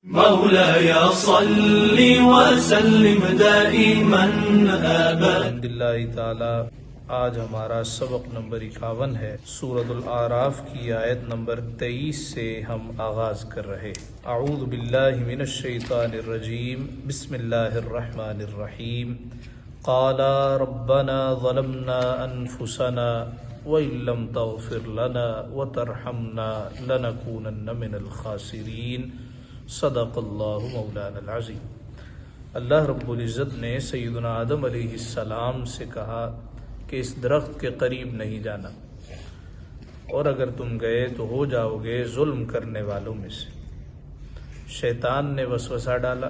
مولاي صل وسلم دائما ابدا. الحمد للہ تعالی. آج ہمارا سبق نمبر 51 ہے. سورۃ الاعراف کی آیت نمبر 23 سے ہم آغاز کر رہے. اعوذ باللہ من الشیطان الرجیم. بسم اللہ الرحمن الرحیم. قال ربنا ظلمنا انفسنا وَإِن لَّمْ تَغْفِرْ لَنَا وَتَرْحَمْنَا لَنَكُونَنَّ مِنَ الْخَاسِرِينَ. صدق اللہ مولانا العظیم. اللہ رب العزت نے سیدنا آدم علیہ السلام سے کہا کہ اس درخت کے قریب نہیں جانا، اور اگر تم گئے تو ہو جاؤ گے ظلم کرنے والوں میں سے. شیطان نے وسوسہ ڈالا.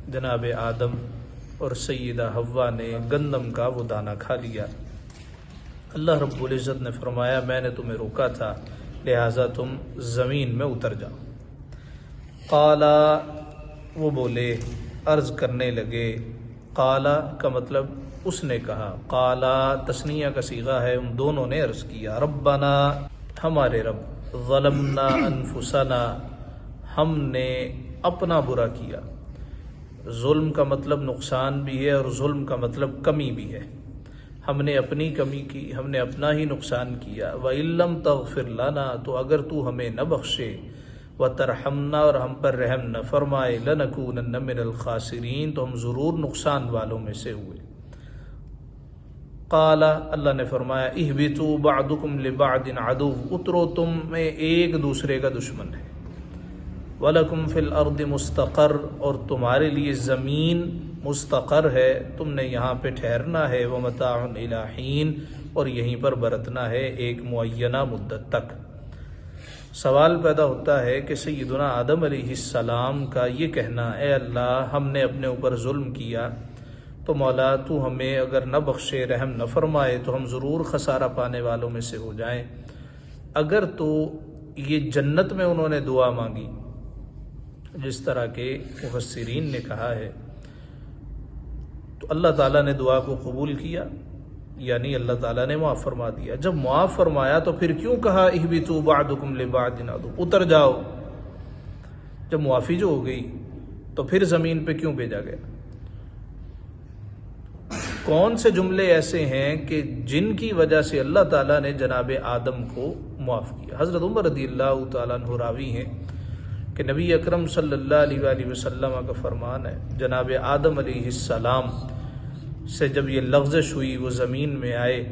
جناب آدم اور سیدہ حوا نے گندم کا وہ دانہ کھا لیا. اللہ رب العزت نے فرمایا میں نے تمہیں روکا تھا، لہٰذا تم زمین میں اتر جاؤ. قالا، وہ بولے، عرض کرنے لگے. قالا کا مطلب اس نے کہا، قالا تثنیہ کا صیغہ ہے، ان دونوں نے عرض کیا. ربنا، ہمارے رب، ظلمنا انفسنا، ہم نے اپنا برا کیا. ظلم کا مطلب نقصان بھی ہے اور ظلم کا مطلب کمی بھی ہے. ہم نے اپنی کمی کی، ہم نے اپنا ہی نقصان کیا. وَإِن لَّمْ تَغْفِرْ لَنَا، تو اگر تو ہمیں نہ بخشے، وَتَرْحَمْنَا، اور ہم پر رحم نہ فرمائے، لَنَكُونَنَّ مِنَ الْخَاسِرِينَ، تو ہم ضرور نقصان والوں میں سے ہوئے. قال، اللہ نے فرمایا، اهْبِطُوا بَعْضُكُمْ لِبَعْضٍ عَدُوٌّ، اترو تم میں ایک دوسرے کا دشمن ہے. وَلَكُمْ فِي الْأَرْضِ مُسْتَقَرٌّ، اور تمہارے لیے زمین مستقر ہے، تم نے یہاں پہ ٹھہرنا ہے. وَمَتَاعٌ إِلَىٰ حِينٍ، اور یہیں پر برتنا ہے ایک معینہ مدت تک. سوال پیدا ہوتا ہے کہ سیدنا آدم علیہ السلام کا یہ کہنا، اے اللہ ہم نے اپنے اوپر ظلم کیا، تو مولا تو ہمیں اگر نہ بخشے، رحم نہ فرمائے، تو ہم ضرور خسارہ پانے والوں میں سے ہو جائیں. اگر تو یہ جنت میں انہوں نے دعا مانگی جس طرح کے مفسرین نے کہا ہے، تو اللہ تعالیٰ نے دعا کو قبول کیا، یعنی اللہ تعالیٰ نے معاف فرما دیا. جب معاف فرمایا تو پھر کیوں کہا اہبطوا بعضکم لبعض عدو، اتر جاؤ؟ جب معافی جو ہو گئی تو پھر زمین پہ کیوں بھیجا گیا؟ کون سے جملے ایسے ہیں کہ جن کی وجہ سے اللہ تعالیٰ نے جناب آدم کو معاف کیا؟ حضرت عمر رضی اللہ تعالیٰ عنہ راوی ہیں کہ نبی اکرم صلی اللہ علیہ وآلہ وسلم کا فرمان ہے، جناب آدم علیہ السلام سے جب یہ لغزش ہوئی، وہ زمین میں آئے،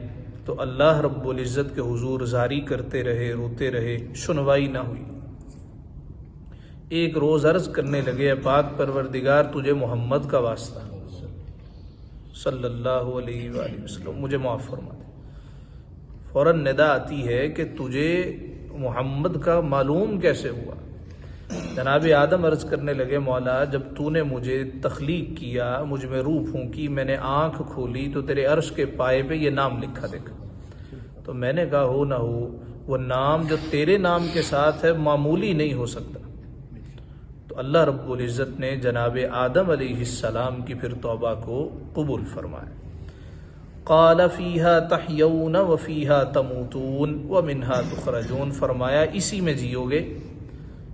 تو اللہ رب العزت کے حضور زاری کرتے رہے، روتے رہے، سنوائی نہ ہوئی. ایک روز عرض کرنے لگے، پاک پروردگار تجھے محمد کا واسطہ صلی اللہ علیہ وآلہ وسلم مجھے معاف فرما دے. فوراً ندا آتی ہے کہ تجھے محمد کا معلوم کیسے ہوا؟ جناب آدم عرض کرنے لگے، مولا جب تو نے مجھے تخلیق کیا، مجھ میں روح پھونکی، میں نے آنکھ کھولی تو تیرے عرش کے پائے پہ یہ نام لکھا دیکھا. تو میں نے کہا ہو نہ ہو، وہ نام جو تیرے نام کے ساتھ ہے معمولی نہیں ہو سکتا. تو اللہ رب العزت نے جناب آدم علیہ السلام کی پھر توبہ کو قبول فرمایا. قال فیہا تحیون وفیہا تموتون ومنہا تخرجون، فرمایا اسی میں جیو گے،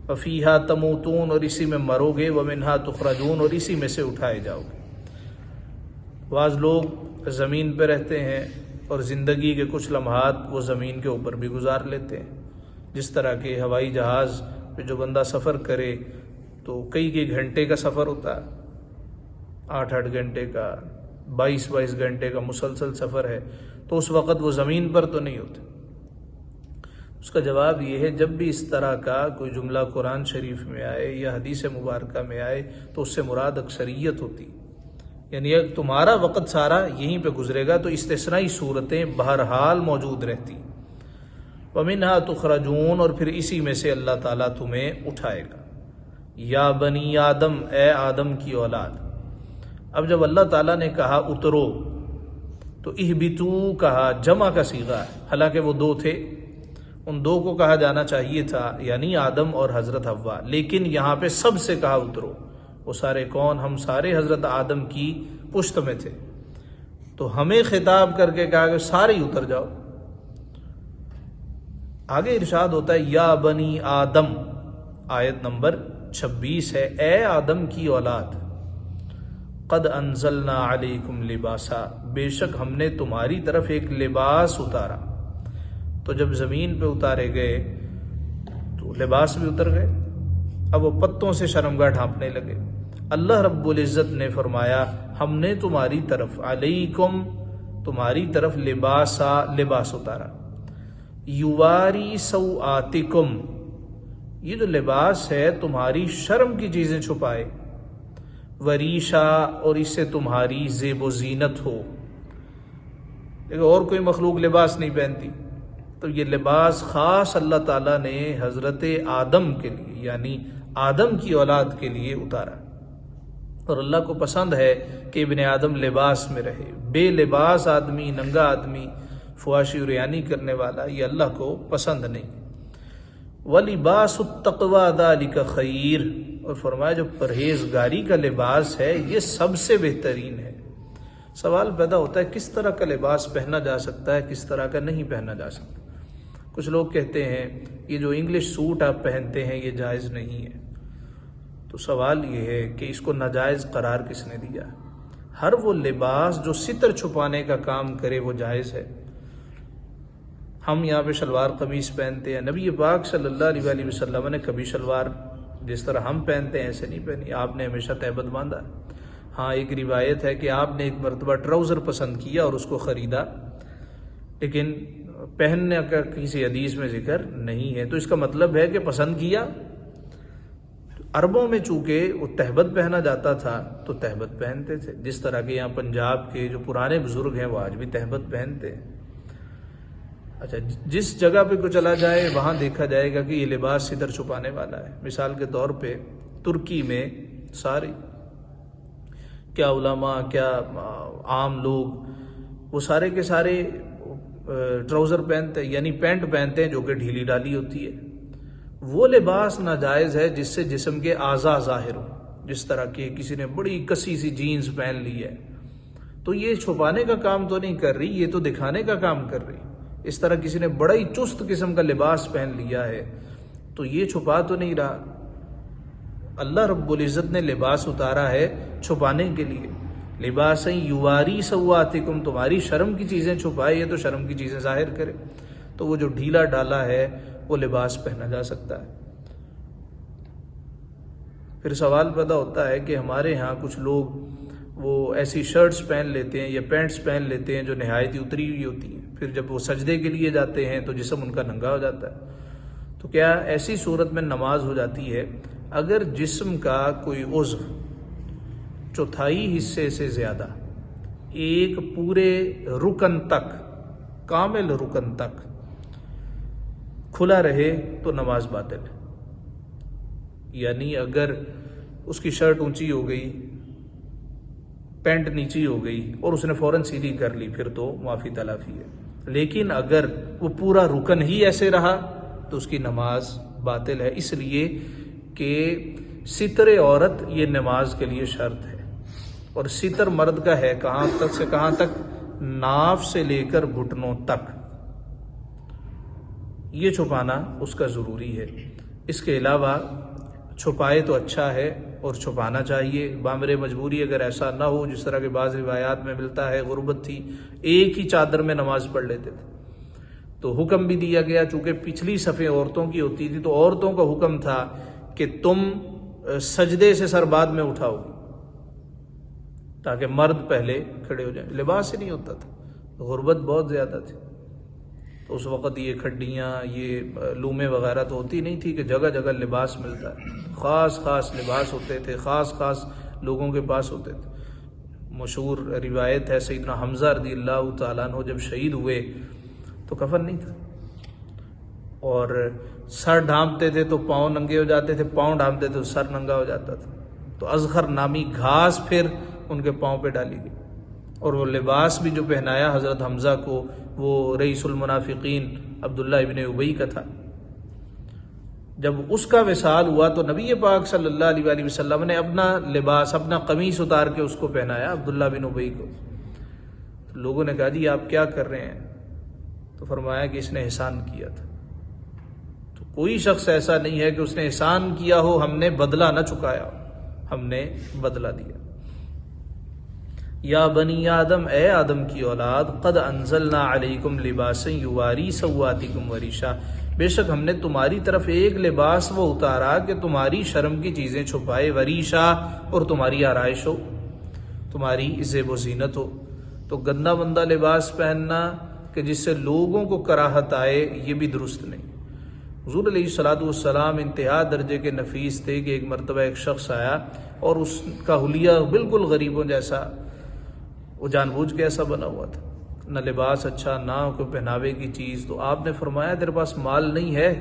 وفیہا تموتون، اور اسی میں مرو گے، ومنہا تخرجون، اور اسی میں سے اٹھائے جاؤ گے. بعض لوگ زمین پہ رہتے ہیں اور زندگی کے کچھ لمحات وہ زمین کے اوپر بھی گزار لیتے ہیں. جس طرح کہ ہوائی جہاز پہ جو بندہ سفر کرے تو کئی گھنٹے کا سفر ہوتا ہے، 8 گھنٹے کا، 22 گھنٹے کا مسلسل سفر ہے، تو اس وقت وہ زمین پر تو نہیں ہوتے. اس کا جواب یہ ہے، جب بھی اس طرح کا کوئی جملہ قرآن شریف میں آئے یا حدیث مبارکہ میں آئے تو اس سے مراد اکثریت ہوتی، یعنی تمہارا وقت سارا یہیں پہ گزرے گا، تو استثنائی صورتیں بہرحال موجود رہتی. وَمِنْهَا تُخْرَجُونَ، اور پھر اسی میں سے اللہ تعالیٰ تمہیں اٹھائے گا. یا بنی آدم، اے آدم کی اولاد. اب جب اللہ تعالیٰ نے کہا اترو، تو اہبطوا کہا، جمع کا صیغہ ہے، حالانکہ وہ 2 تھے، ان 2 کو کہا جانا چاہیے تھا، یعنی آدم اور حضرت حوا، لیکن یہاں پہ سب سے کہا اترو. وہ سارے کون؟ ہم سارے حضرت آدم کی پشت میں تھے، تو ہمیں خطاب کر کے کہا کہ سارے ہی اتر جاؤ. آگے ارشاد ہوتا ہے یا بنی آدم، آیت نمبر 26 ہے، اے آدم کی اولاد، قد انزلنا علیکم لباسا، بے شک ہم نے تمہاری طرف ایک لباس اتارا۔ تو جب زمین پہ اتارے گئے تو لباس بھی اتر گئے، اب وہ پتوں سے شرمگاہ ڈھانپنے لگے۔ اللہ رب العزت نے فرمایا ہم نے تمہاری طرف، علیکم تمہاری طرف لباس اتارا، یواری سوآتکم، یہ جو لباس ہے تمہاری شرم کی چیزیں چھپائے، وریشا، اور اس سے تمہاری زیب و زینت ہو۔ دیکھو اور کوئی مخلوق لباس نہیں پہنتی، تو یہ لباس خاص اللہ تعالیٰ نے حضرت آدم کے لیے، یعنی آدم کی اولاد کے لیے اتارا، اور اللہ کو پسند ہے کہ ابن آدم لباس میں رہے۔ بے لباس آدمی، ننگا آدمی، فحاشی و ریانی کرنے والا، یہ اللہ کو پسند نہیں۔ وَلِبَاسُ التَّقْوَى ذَلِكَ خَيْرٌ، اور فرمایا جو پرہیزگاری کا لباس ہے یہ سب سے بہترین ہے۔ سوال پیدا ہوتا ہے کس طرح کا لباس پہنا جا سکتا ہے، کس طرح کا نہیں پہنا جا سکتا۔ کچھ لوگ کہتے ہیں یہ جو انگلش سوٹ آپ پہنتے ہیں یہ جائز نہیں ہے، تو سوال یہ ہے کہ اس کو ناجائز قرار کس نے دیا؟ ہر وہ لباس جو ستر چھپانے کا کام کرے وہ جائز ہے۔ ہم یہاں پہ شلوار قمیص پہنتے ہیں، نبی پاک صلی اللہ علیہ وسلم نے کبھی شلوار جس طرح ہم پہنتے ہیں ایسے نہیں پہنی، آپ نے ہمیشہ تہبند باندھا۔ ہاں ایک روایت ہے کہ آپ نے ایک مرتبہ ٹراؤزر پسند کیا اور اس کو خریدا، لیکن پہننے کا کسی حدیث میں ذکر نہیں ہے، تو اس کا مطلب ہے کہ پسند کیا۔ عربوں میں چونکہ وہ تہبند پہنا جاتا تھا تو تہبند پہنتے تھے، جس طرح کے یہاں پنجاب کے جو پرانے بزرگ ہیں وہ آج بھی تہبند پہنتے ہیں۔ اچھا، جس جگہ پہ کوئی چلا جائے وہاں دیکھا جائے گا کہ یہ لباس ستر چھپانے والا ہے۔ مثال کے طور پہ ترکی میں سارے کیا علماء، کیا عام لوگ، وہ سارے کے سارے ٹراؤزر پہنتے ہیں، یعنی پینٹ پہنتے ہیں جو کہ ڈھیلی ڈالی ہوتی ہے۔ وہ لباس ناجائز ہے جس سے جسم کے اعضاء ظاہر ہو، جس طرح کہ کسی نے بڑی کسی سی جینز پہن لی ہے تو یہ چھپانے کا کام تو نہیں کر رہی، یہ تو دکھانے کا کام کر رہی۔ اس طرح کسی نے بڑا ہی چست قسم کا لباس پہن لیا ہے تو یہ چھپا تو نہیں رہا۔ اللہ رب العزت نے لباس اتارا ہے چھپانے کے لیے، لباساً یواری سوآتکم، تمہاری شرم کی چیزیں چھپائے، یہ تو شرم کی چیزیں ظاہر کرے، تو وہ جو ڈھیلا ڈالا ہے وہ لباس پہنا جا سکتا ہے۔ پھر سوال پیدا ہوتا ہے کہ ہمارے ہاں کچھ لوگ وہ ایسی شرٹس پہن لیتے ہیں یا پینٹس پہن لیتے ہیں جو نہایت ہی اتری ہوئی ہوتی ہیں، پھر جب وہ سجدے کے لیے جاتے ہیں تو جسم ان کا ننگا ہو جاتا ہے۔ تو کیا ایسی صورت میں نماز ہو جاتی ہے؟ اگر جسم کا کوئی عضو چوتھائی حصے سے زیادہ ایک پورے رکن تک، کامل رکن تک کھلا رہے تو نماز باطل ہے۔ یعنی اگر اس کی شرٹ اونچی ہو گئی، پینٹ نیچی ہو گئی اور اس نے فوراً سیدھی کر لی پھر تو معافی تلافی ہے، لیکن اگر وہ پورا رکن ہی ایسے رہا تو اس کی نماز باطل ہے، اس لیے کہ ستر عورت یہ نماز کے لیے شرط ہے، اور ستر مرد کا ہے کہاں تک سے کہاں تک؟ ناف سے لے کر گھٹنوں تک، یہ چھپانا اس کا ضروری ہے۔ اس کے علاوہ چھپائے تو اچھا ہے اور چھپانا چاہیے، بامر مجبوری اگر ایسا نہ ہو، جس طرح کے بعض روایات میں ملتا ہے غربت تھی، ایک ہی چادر میں نماز پڑھ لیتے تھے، تو حکم بھی دیا گیا، چونکہ پچھلی صفیں عورتوں کی ہوتی تھی تو عورتوں کا حکم تھا کہ تم سجدے سے سر بعد میں اٹھاؤ تاکہ مرد پہلے کھڑے ہو جائیں، لباس ہی نہیں ہوتا تھا، غربت بہت زیادہ تھی، تو اس وقت یہ کھڈیاں، یہ لومیں وغیرہ تو ہوتی نہیں تھی کہ جگہ جگہ لباس ملتا ہے، خاص خاص لباس ہوتے تھے، خاص خاص لوگوں کے پاس ہوتے تھے۔ مشہور روایت ہے سیدنا حمزہ رضی اللہ تعالیٰ عنہ جب شہید ہوئے تو کفن نہیں تھا، اور سر ڈھانپتے تھے تو پاؤں ننگے ہو جاتے تھے، پاؤں ڈھانپتے تھے تو سر ننگا ہو جاتا تھا، تو ازخر نامی گھاس پھر ان کے پاؤں پہ ڈالی گئی، اور وہ لباس بھی جو پہنایا حضرت حمزہ کو وہ رئیس المنافقین عبداللہ ابن ابی کا تھا۔ جب اس کا وصال ہوا تو نبی پاک صلی اللہ علیہ وسلم نے اپنا لباس، اپنا قمیص اتار کے اس کو پہنایا عبداللہ بن ابی کو۔ لوگوں نے کہا جی آپ کیا کر رہے ہیں؟ تو فرمایا کہ اس نے احسان کیا تھا۔ تو کوئی شخص ایسا نہیں ہے کہ اس نے احسان کیا ہو ہم نے بدلہ نہ چکایا ہو، ہم نے بدلہ دیا۔ یا بنی آدم، اے آدم کی اولاد، قد انزلنا علیکم لباسا یواری سوآتکم وریشا، بے شک ہم نے تمہاری طرف ایک لباس وہ اتارا کہ تمہاری شرم کی چیزیں چھپائے، وریشا، اور تمہاری آرائش ہو، تمہاری زیب و زینت ہو۔ تو گندا بندہ لباس پہننا کہ جس سے لوگوں کو کراہت آئے، یہ بھی درست نہیں۔ حضور علیہ الصلوۃ والسلام انتہا درجے کے نفیس تھے کہ ایک مرتبہ ایک شخص آیا اور اس کا حلیہ بالکل غریبوں جیسا، وہ جان بوجھ کے ایسا بنا ہوا تھا، نہ لباس اچھا، نہ کوئی پہناوے کی چیز۔ تو آپ نے فرمایا تیرے پاس مال نہیں ہے؟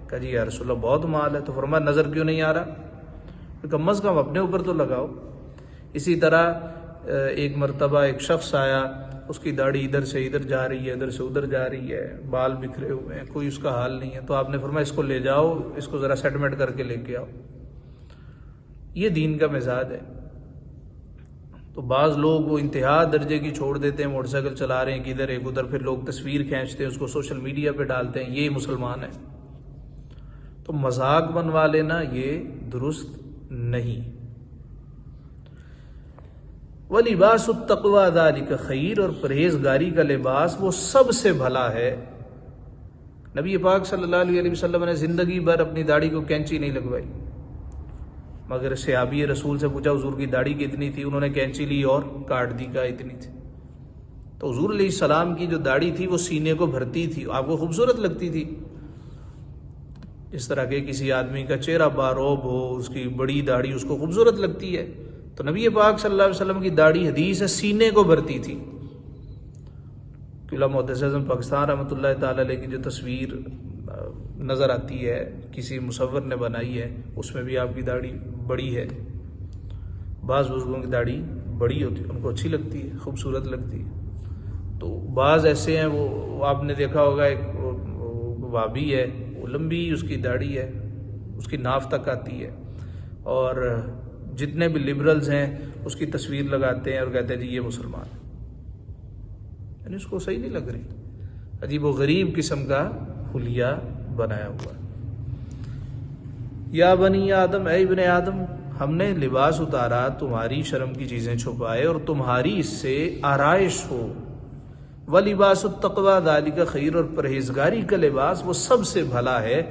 کہا جی یا رسول اللہ بہت مال ہے۔ تو فرمایا نظر کیوں نہیں آ رہا؟ کم از کم اپنے اوپر تو لگاؤ۔ اسی طرح ایک مرتبہ ایک شخص آیا، اس کی داڑھی ادھر سے ادھر جا رہی ہے، ادھر سے ادھر جا رہی ہے، بال بکھرے ہوئے ہیں، کوئی اس کا حال نہیں ہے۔ تو آپ نے فرمایا اس کو لے جاؤ، اس کو ذرا سیٹلمنٹ کر کے لے کے آؤ۔ یہ دین کا مزاج ہے۔ تو بعض لوگ وہ انتہا درجے کی چھوڑ دیتے ہیں، موٹر سائیکل چلا رہے ہیں کدھر ایک ادھر، پھر لوگ تصویر کھینچتے ہیں، اس کو سوشل میڈیا پہ ڈالتے ہیں، یہ مسلمان ہے۔ تو مذاق بنوا لینا یہ درست نہیں۔ وَلِبَاسُ التَّقْوَىٰ ذَلِكَ خَيْرٌ، اور پرہیزگاری کا لباس وہ سب سے بھلا ہے۔ نبی پاک صلی اللہ علیہ وسلم نے زندگی بھر اپنی داڑھی کو کینچی نہیں لگوائی، مگر صحابی رسول سے پوچھا حضور کی داڑھی کتنی تھی؟ انہوں نے کینچی لی اور کاٹ دی، کا اتنی تھی۔ تو حضور علیہ السلام کی جو داڑھی تھی وہ سینے کو بھرتی تھی، آپ کو خوبصورت لگتی تھی، جس طرح کہ کسی آدمی کا چہرہ باروب ہو، اس کی بڑی داڑھی اس کو خوبصورت لگتی ہے۔ تو نبی پاک صلی اللہ علیہ وسلم کی داڑھی حدیث ہے سینے کو بھرتی تھی۔ قلعہ محدث اعظم پاکستان رحمۃ اللہ تعالی علیہ کی جو تصویر نظر آتی ہے کسی مصور نے بنائی ہے، اس میں بھی آپ کی داڑھی بڑی ہے۔ بعض بزرگوں کی داڑھی بڑی ہوتی ہے، ان کو اچھی لگتی ہے، خوبصورت لگتی ہے۔ تو بعض ایسے ہیں، وہ آپ نے دیکھا ہوگا ایک وابی ہے، وہ لمبی اس کی داڑھی ہے، اس کی ناف تک آتی ہے، اور جتنے بھی لبرلز ہیں اس کی تصویر لگاتے ہیں اور کہتے ہیں جی یہ مسلمان ہے، یعنی اس کو صحیح نہیں لگ رہی، عجیب و غریب قسم کا حلیہ بنایا ہوا۔ یا بنی آدم، اے ابن آدم، ہم نے لباس اتارا تمہاری شرم کی چیزیں چھپائے اور تمہاری اس سے آرائش ہو۔ وَلِبَاسُ التَّقْوَىٰ ذَلِكَ خَيْرٌ، اور پرہیزگاری کا لباس وہ سب سے بھلا ہے۔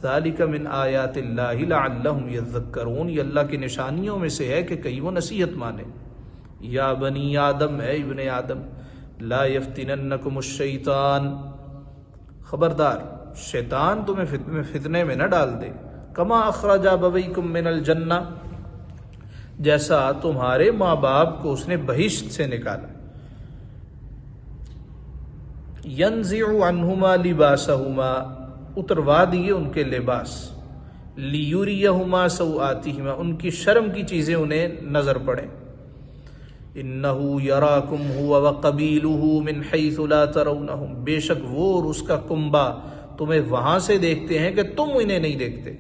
ذَلِكَ مِنْ آیَاتِ اللَّهِ لَعَلَّهُمْ يَذَّكَّرُونَ، یہ اللہ کی نشانیوں میں سے ہے کہ کہیں وہ نصیحت مانے۔ یا بنی آدم، اے ابن آدم، لا یفتننکم الشیطان، خبردار شیطان تمہیں فتنے میں نہ ڈال دے، کما اخرج ابویکم من الجنہ، جیسا تمہارے ماں باپ کو اس نے بہشت سے نکالا۔ ینزع عنہما لباسہما، اتروا دیے ان کے لباس، لیریہما سوآتہما، ان کی شرم کی چیزیں انہیں نظر پڑیں۔ انہ یراکم ہوا وقبیلہ من حیث لا ترونہم، بے شک وہ اور اس کا کنبہ تمہیں وہاں سے دیکھتے ہیں کہ تم انہیں نہیں دیکھتے۔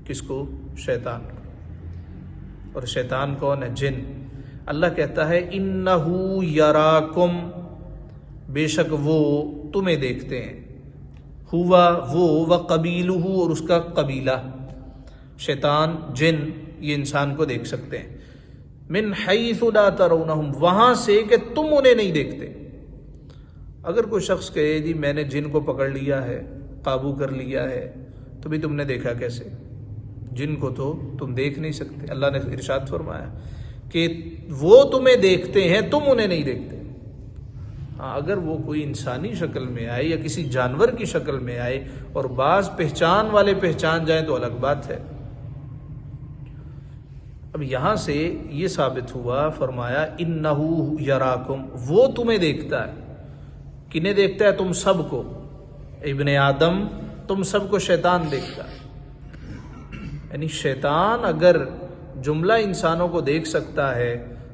کس کو؟ شیطان۔ اور شیطان کون ہے؟ جن۔ اللہ کہتا ہے انہ یراکم، بے شک وہ تمہیں دیکھتے ہیں، ہوا وہ، وقبیلہ اور اس کا قبیلہ، شیطان جن یہ انسان کو دیکھ سکتے ہیں، من حیث لا ترونہم، وہاں سے کہ تم انہیں نہیں دیکھتے۔ اگر کوئی شخص کہے جی میں نے جن کو پکڑ لیا ہے، قابو کر لیا ہے، تو بھی تم نے دیکھا کیسے؟ جن کو تو تم دیکھ نہیں سکتے۔ اللہ نے ارشاد فرمایا کہ وہ تمہیں دیکھتے ہیں، تم انہیں نہیں دیکھتے۔ ہاں اگر وہ کوئی انسانی شکل میں آئے یا کسی جانور کی شکل میں آئے اور بعض پہچان والے پہچان جائیں تو الگ بات ہے۔ اب یہاں سے یہ ثابت ہوا، فرمایا انہ یراکم، وہ تمہیں دیکھتا ہے۔ کنہیں دیکھتا ہے؟ تم سب کو، ابن آدم تم سب کو شیطان دیکھتا ہے۔ یعنی شیطان اگر جملہ انسانوں کو دیکھ سکتا ہے،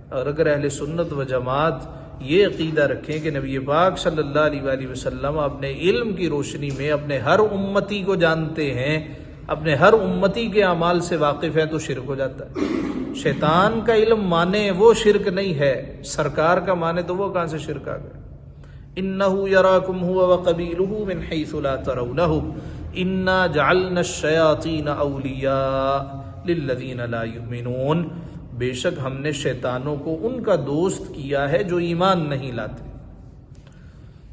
اور اگر اہل سنت و جماعت یہ عقیدہ رکھیں کہ نبی پاک صلی اللہ علیہ وآلہ وسلم اپنے علم کی روشنی میں اپنے ہر امتی کو جانتے ہیں، اپنے ہر امتی کے اعمال سے واقف ہیں، تو شرک ہو جاتا ہے۔ شیطان کا علم مانے وہ شرک نہیں ہے، سرکار کا مانے تو وہ کہاں سے شرک آ گیا؟ انہ یراکم ہوا وقبیلہ من حیث لا ترونہم انا جعلنا الشیاطین اولیاء للذین لا یؤمنون، بے شک ہم نے شیطانوں کو ان کا دوست کیا ہے جو ایمان نہیں لاتے۔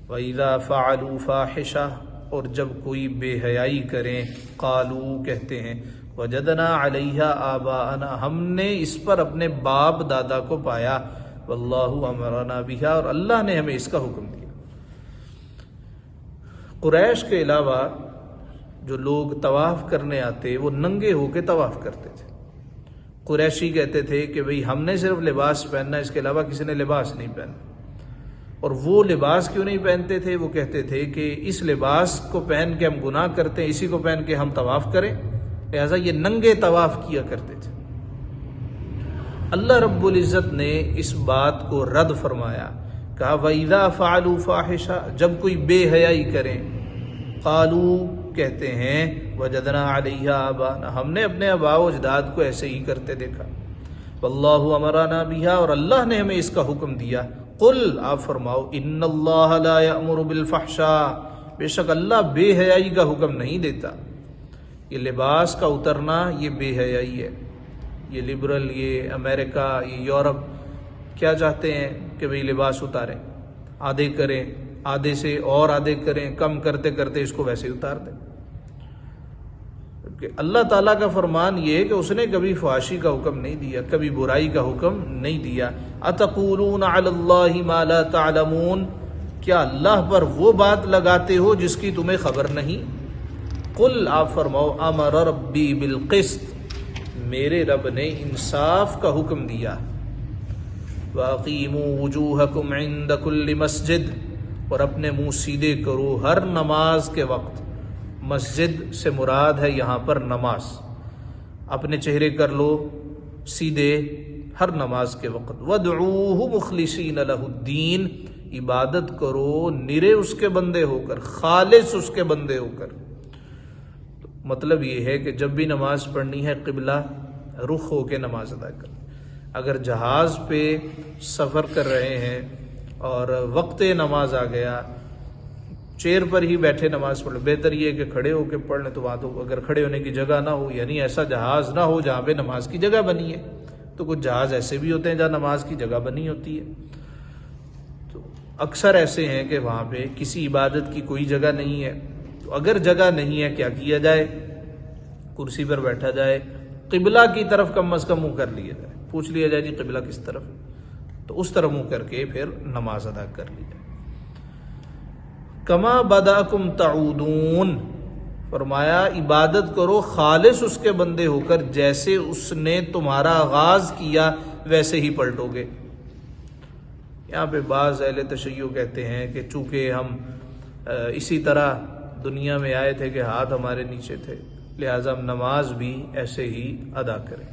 وَإِذَا فَعَلُوا فَاحِشَةً، اور جب کوئی بے حیائی کریں، قالوا کہتے ہیں، وَجَدْنَا عَلَيْهَا آبَاءَنَا، ہم نے اس پر اپنے باپ دادا کو پایا، وَاللَّهُ أَمَرَنَا بِهَا، اور اللہ نے ہمیں اس کا حکم دیا۔ قریش کے علاوہ جو لوگ طواف کرنے آتے وہ ننگے ہو کے طواف کرتے تھے۔ قریشی کہتے تھے کہ بھئی ہم نے صرف لباس پہننا، اس کے علاوہ کسی نے لباس نہیں پہننا۔ اور وہ لباس کیوں نہیں پہنتے تھے؟ وہ کہتے تھے کہ اس لباس کو پہن کے ہم گناہ کرتے ہیں، اسی کو پہن کے ہم طواف کریں، لہذا یہ ننگے طواف کیا کرتے تھے۔ اللہ رب العزت نے اس بات کو رد فرمایا، کہا وَإِذَا فَعَلُوا فَاحِشَةً، جب کوئی بے حیائی کریں، قالوا کہتے ہیں، وَجَدْنَا عَلَيْهَا آبَاءَنَا، ہم نے اپنے آباء و اجداد کو ایسے ہی کرتے دیکھا، وَاللَّهُ أَمَرَنَا بِهَا، اور اللہ نے ہمیں اس کا حکم دیا۔ قل، آپ فرماؤ، ان اللہ لا یأمر بالفحشاء، بے شک اللہ بے حیائی کا حکم نہیں دیتا۔ یہ لباس کا اترنا یہ بے حیائی ہے۔ یہ لبرل، یہ امریکہ، یہ یورپ کیا چاہتے ہیں کہ بھئی لباس اتاریں، آدھے کریں، آدھے سے اور آدھے کریں، کم کرتے کرتے اس کو ویسے ہی اتار دیں۔ کہ اللہ تعالیٰ کا فرمان یہ ہے کہ اس نے کبھی فحاشی کا حکم نہیں دیا، کبھی برائی کا حکم نہیں دیا۔ اتقولون علی اللہ ما لا تعلمون، کیا اللہ پر وہ بات لگاتے ہو جس کی تمہیں خبر نہیں؟ قل، آپ فرماؤ، امر ربی بالقسط، میرے رب نے انصاف کا حکم دیا۔ وَأَقِیمُوا وُجُوهَكُمْ عِنْدَ كُلِّ مَسْجِدٍ، اور اپنے منہ سیدھے کرو ہر نماز کے وقت۔ مسجد سے مراد ہے یہاں پر نماز، اپنے چہرے کر لو سیدھے ہر نماز کے وقت۔ وَادْعُوهُ مُخْلِصِينَ لَهُ الدِّينَ، عبادت کرو نرے اس کے بندے ہو کر، خالص اس کے بندے ہو کر۔ مطلب یہ ہے کہ جب بھی نماز پڑھنی ہے قبلہ رخ ہو کے نماز ادا کر۔ اگر جہاز پہ سفر کر رہے ہیں اور وقت نماز آ گیا، چیئر پر ہی بیٹھے نماز پڑھ لو، بہتر یہ ہے کہ کھڑے ہو کے پڑھ لیں، تو وہاں تو اگر کھڑے ہونے کی جگہ نہ ہو، یعنی ایسا جہاز نہ ہو جہاں پہ نماز کی جگہ بنی ہے، تو کچھ جہاز ایسے بھی ہوتے ہیں جہاں نماز کی جگہ بنی ہوتی ہے، تو اکثر ایسے ہیں کہ وہاں پہ کسی عبادت کی کوئی جگہ نہیں ہے۔ تو اگر جگہ نہیں ہے کیا کیا جائے؟ کرسی پر بیٹھا جائے، قبلہ کی طرف کم از کم منہ کر لیا جائے، پوچھ لیا جائے جی قبلہ کس طرف، تو اس طرف منہ کر کے پھر نماز ادا کر لی جائے۔ کما بداکم تعودون، فرمایا عبادت کرو خالص اس کے بندے ہو کر، جیسے اس نے تمہارا آغاز کیا ویسے ہی پلٹو گے۔ یہاں پہ بعض اہل تشیع کہتے ہیں کہ چونکہ ہم اسی طرح دنیا میں آئے تھے کہ ہاتھ ہمارے نیچے تھے، لہٰذا ہم نماز بھی ایسے ہی ادا کریں۔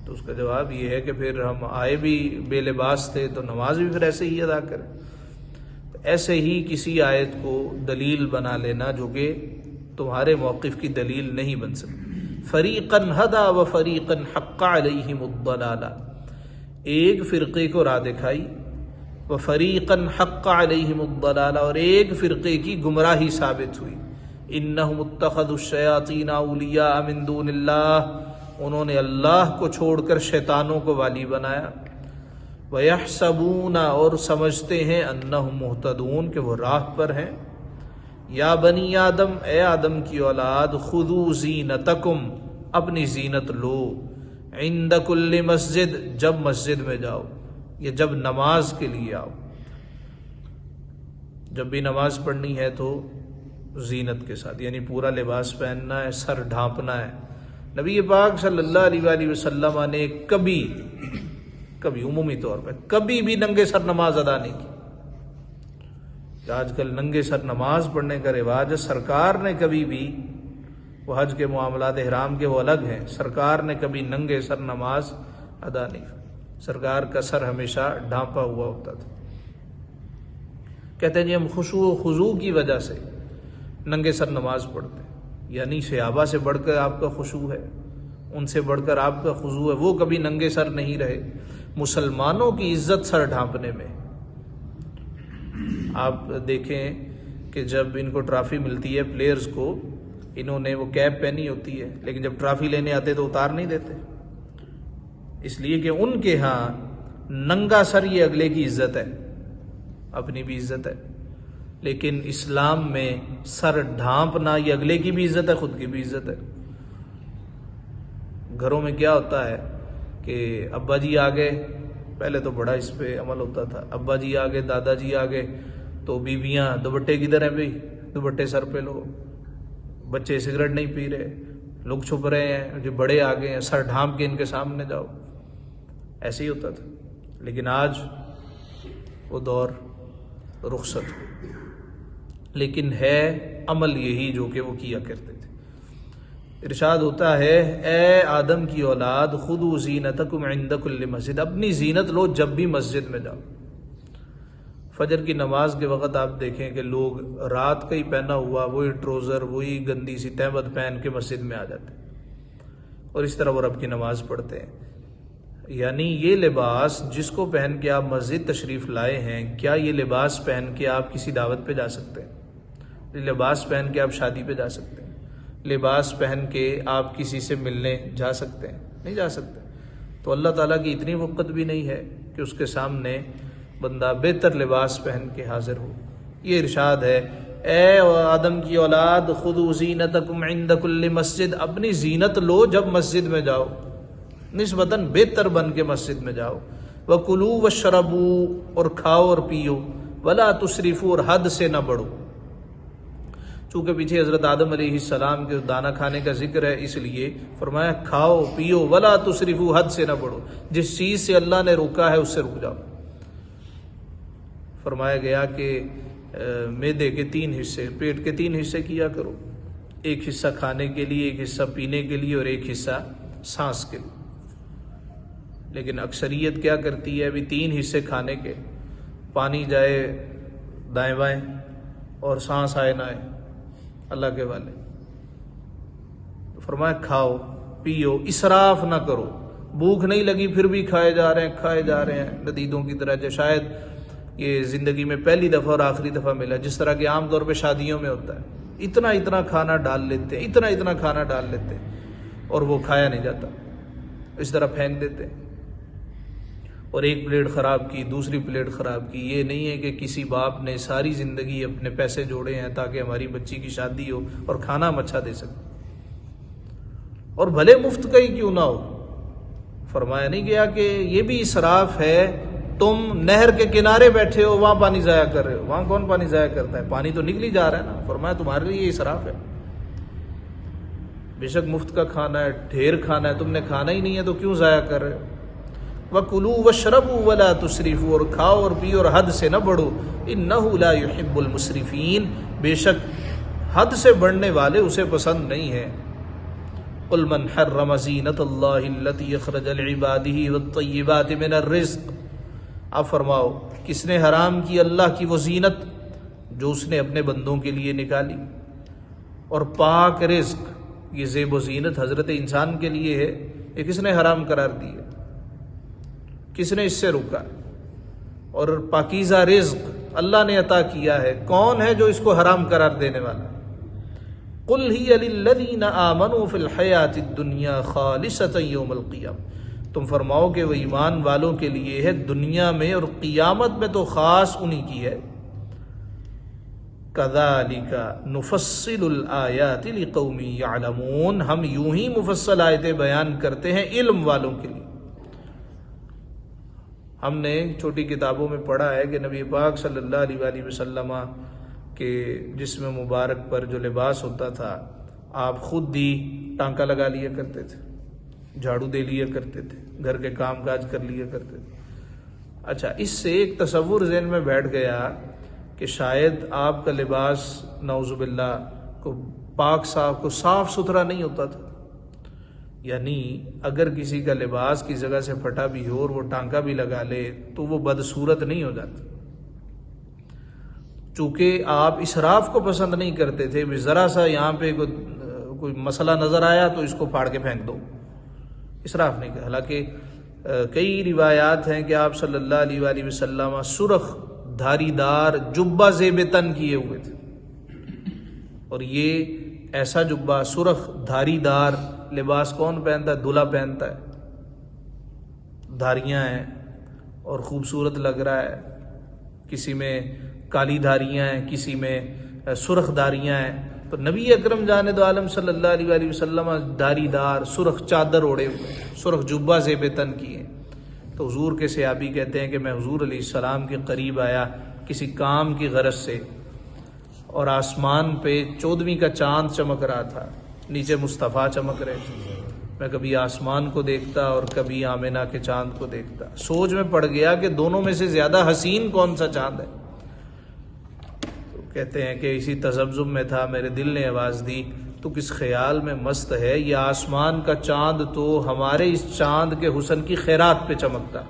تو اس کا جواب یہ ہے کہ پھر ہم آئے بھی بے لباس تھے تو نماز بھی پھر ایسے ہی ادا کریں۔ ایسے ہی کسی آیت کو دلیل بنا لینا جو کہ تمہارے موقف کی دلیل نہیں بن سکتی۔ فریقاً ہدا و فریقاً حق علیہم الضلالہ، ایک فرقے کو راہ دکھائی، و فریقاً حق علیہم الضلالہ، اور ایک فرقے کی گمراہی ثابت ہوئی۔ انہم اتخذوا الشیاطین اولیاء من دون اللہ، انہوں نے اللہ کو چھوڑ کر شیطانوں کو والی بنایا۔ وَيَحْسَبُونَ، اور سمجھتے ہیں، أَنَّهُمْ مُهْتَدُونَ، کہ وہ راہ پر ہیں۔ یا بنی آدم، اے آدم کی اولاد، خُذُوا زِینَتَکُمْ، اپنی زینت لو، عِنْدَ كُلِّ مسجد، جب مسجد میں جاؤ یا جب نماز کے لیے آؤ۔ جب بھی نماز پڑھنی ہے تو زینت کے ساتھ، یعنی پورا لباس پہننا ہے، سر ڈھانپنا ہے۔ نبی پاک صلی اللہ علیہ وآلہ وسلم نے کبھی عمومی طور پر کبھی بھی ننگے سر نماز ادا نہیں کی۔ آج کل ننگے سر نماز پڑھنے کا رواج ہے، سرکار نے کبھی بھی، وہ حج کے معاملات احرام کے وہ الگ ہیں، سرکار نے کبھی ننگے سر نماز ادا نہیں کی۔ سرکار کا سر ہمیشہ ڈھانپا ہوا ہوتا تھا۔ کہتے ہیں جی ہم خشوع و خضوع کی وجہ سے ننگے سر نماز پڑھتے ہیں، یعنی صحابہ سے بڑھ کر آپ کا خشوع ہے، ان سے بڑھ کر آپ کا خضوع ہے، وہ کبھی ننگے سر نہیں رہے۔ مسلمانوں کی عزت سر ڈھانپنے میں، آپ دیکھیں کہ جب ان کو ٹرافی ملتی ہے پلیئرز کو، انہوں نے وہ کیپ پہنی ہوتی ہے لیکن جب ٹرافی لینے آتے تو اتار نہیں دیتے، اس لیے کہ ان کے ہاں ننگا سر یہ اگلے کی عزت ہے، اپنی بھی عزت ہے، لیکن اسلام میں سر ڈھانپنا یہ اگلے کی بھی عزت ہے، خود کی بھی عزت ہے۔ گھروں میں کیا ہوتا ہے کہ ابا جی آ گئے، پہلے تو بڑا اس پہ عمل ہوتا تھا، ابا جی آ گئے، دادا جی آ گئے تو بیویاں دوپٹے کدھر ہیں بھائی، دوپٹے سر پہ لو، بچے سگریٹ نہیں پی رہے، لوگ چھپ رہے ہیں، جو بڑے آ گئے ہیں سر ڈھانپ کے ان کے سامنے جاؤ، ایسے ہی ہوتا تھا۔ لیکن آج وہ دور رخصت ہو، لیکن ہے عمل یہی جو کہ وہ کیا کرتے تھے۔ ارشاد ہوتا ہے اے آدم کی اولاد خذوا زینتکم عند کل مسجد، اپنی زینت لو جب بھی مسجد میں جاؤ۔ فجر کی نماز کے وقت آپ دیکھیں کہ لوگ رات کا ہی پہنا ہوا وہی ٹروزر وہی گندی سی تہمت پہن کے مسجد میں آ جاتے ہیں اور اس طرح وہ رب کی نماز پڑھتے ہیں۔ یعنی یہ لباس جس کو پہن کے آپ مسجد تشریف لائے ہیں، کیا یہ لباس پہن کے آپ کسی دعوت پہ جا سکتے ہیں؟ یہ لباس پہن کے آپ شادی پہ جا سکتے ہیں؟ لباس پہن کے آپ کسی سے ملنے جا سکتے ہیں؟ نہیں جا سکتے۔ تو اللہ تعالیٰ کی اتنی وقت بھی نہیں ہے کہ اس کے سامنے بندہ بہتر لباس پہن کے حاضر ہو۔ یہ ارشاد ہے اے آدم کی اولاد خذوا زینتکم عند کل مسجد، اپنی زینت لو جب مسجد میں جاؤ، نسبتاً بہتر بن کے مسجد میں جاؤ۔ وَكُلُوا وَاشْرَبُوا، اور کھاؤ اور پیو، وَلَا تُسْرِفُوا، اور حد سے نہ بڑھو۔ چونکہ پیچھے حضرت آدم علیہ السلام کے دانا کھانے کا ذکر ہے، اس لیے فرمایا کھاؤ پیو وَلَا تُسْرِفُوا، حد سے نہ بڑھو، جس چیز سے اللہ نے روکا ہے اس سے رک جاؤ۔ فرمایا گیا کہ معدے کے 3 حصے، پیٹ کے 3 حصے کیا کرو، ایک حصہ کھانے کے لیے، ایک حصہ پینے کے لیے اور ایک حصہ سانس کے لیے۔ لیکن اکثریت کیا کرتی ہے، ابھی 3 حصے کھانے کے، پانی جائے دائیں بائیں اور سانس آئے نہ آئے، اللہ کے والے۔ فرمایا کھاؤ پیو، اسراف نہ کرو، بھوک نہیں لگی پھر بھی کھائے جا رہے ہیں ندیدوں کی طرح، جو شاید یہ زندگی میں پہلی دفعہ اور آخری دفعہ ملا، جس طرح کہ عام طور پہ شادیوں میں ہوتا ہے، اتنا کھانا ڈال لیتے ہیں، اتنا کھانا ڈال لیتے ہیں اور وہ کھایا نہیں جاتا، اس طرح پھینک دیتے ہیں۔ اور ایک پلیٹ خراب کی، دوسری پلیٹ خراب کی۔ یہ نہیں ہے کہ کسی باپ نے ساری زندگی اپنے پیسے جوڑے ہیں تاکہ ہماری بچی کی شادی ہو اور کھانا ہم اچھا دے سکیں، اور بھلے مفت کا ہی کیوں نہ ہو۔ فرمایا نہیں گیا کہ یہ بھی اسراف ہے، تم نہر کے کنارے بیٹھے ہو وہاں پانی ضائع کر رہے ہو، وہاں کون پانی ضائع کرتا ہے، پانی تو نکل ہی جا رہا ہے نا۔ فرمایا تمہارے لیے یہ اسراف ہے، بے شک مفت کا کھانا ہے، ڈھیر کھانا ہے، تم نے کھانا ہی نہیں ہے تو کیوں ضائع کر رہے ہو۔ وَكُلُوا وَاشْرَبُوا وَلَا تُسْرِفُوا، اور کھاؤ اور پیو اور حد سے نہ بڑھو، إِنَّهُ لَا يُحِبُّ الْمُسْرِفِينَ، بے شک حد سے بڑھنے والے اسے پسند نہیں ہیں۔ قُلْ مَنْ حَرَّمَ زِينَةَ اللَّهِ الَّتِي أَخْرَجَ لِعِبَادِهِ وَالطَّيِّبَاتِ مِنَ الرِّزْقِ، آپ فرماؤ کس نے حرام کی اللہ کی وہ زینت جو اس نے اپنے بندوں کے لیے نکالی، اور پاک رزق، یہ زیب و زینت حضرت انسان کے لیے ہے، یہ کس نے حرام قرار دی ہے، کس نے اس سے روکا؟ اور پاکیزہ رزق اللہ نے عطا کیا ہے، کون ہے جو اس کو حرام قرار دینے والا؟ قُلْ هِيَ لِلَّذِينَ آمَنُوا فِي الْحَيَاةِ الدُّنْيَا خَالِصَةً يَوْمَ الْقِيَامَةِ، تم فرماؤ کہ وہ ایمان والوں کے لیے ہے دنیا میں، اور قیامت میں تو خاص انہی کی ہے۔ كَذَلِكَ نُفَصِّلُ الْآيَاتِ لِقَوْمٍ يَعْلَمُونَ، ہم یوں ہی مفصل آیتیں بیان کرتے ہیں علم والوں کے لیے۔ ہم نے چھوٹی کتابوں میں پڑھا ہے کہ نبی پاک صلی اللہ علیہ وآلہ وسلم کے جسم مبارک پر جو لباس ہوتا تھا، آپ خود ہی ٹانکا لگا لیا کرتے تھے، جھاڑو دے لیا کرتے تھے، گھر کے کام کاج کر لیا کرتے تھے۔ اچھا، اس سے ایک تصور ذہن میں بیٹھ گیا کہ شاید آپ کا لباس نعوذ باللہ کو پاک صاف کو صاف ستھرا نہیں ہوتا تھا، یعنی اگر کسی کا لباس کی جگہ سے پھٹا بھی ہو اور وہ ٹانکا بھی لگا لے تو وہ بدصورت نہیں ہو جاتا، چونکہ آپ اسراف کو پسند نہیں کرتے تھے، ذرا سا یہاں پہ کوئی مسئلہ نظر آیا تو اس کو پھاڑ کے پھینک دو، اسراف نہیں کرتے۔ حالانکہ کئی روایات ہیں کہ آپ صلی اللہ علیہ وآلہ وسلم سرخ دھاری دار جبہ زیب تن کیے ہوئے تھے، اور یہ ایسا جبہ سرخ دھاری دار لباس کون پہنتا ہے؟ دلہا پہنتا ہے، دھاریاں ہیں اور خوبصورت لگ رہا ہے، کسی میں کالی دھاریاں ہیں، کسی میں سرخ دھاریاں ہیں، تو نبی اکرم جاند عالم صلی اللہ علیہ وآلہ وسلم دھاری دار سرخ چادر اوڑے ہوئے، سرخ جبہ زیب تن کیے. تو حضور کے صحابی کہتے ہیں کہ میں حضور علیہ السلام کے قریب آیا کسی کام کی غرض سے، اور آسمان پہ 14ویں کا چاند چمک رہا تھا، نیچے مصطفیٰ چمک رہے تھے. میں کبھی آسمان کو دیکھتا اور کبھی آمنہ کے چاند کو دیکھتا، سوچ میں پڑ گیا کہ دونوں میں سے زیادہ حسین کون سا چاند ہے. تو کہتے ہیں کہ اسی تذبذب میں تھا، میرے دل نے آواز دی تو کس خیال میں مست ہے، یہ آسمان کا چاند تو ہمارے اس چاند کے حسن کی خیرات پہ چمکتا.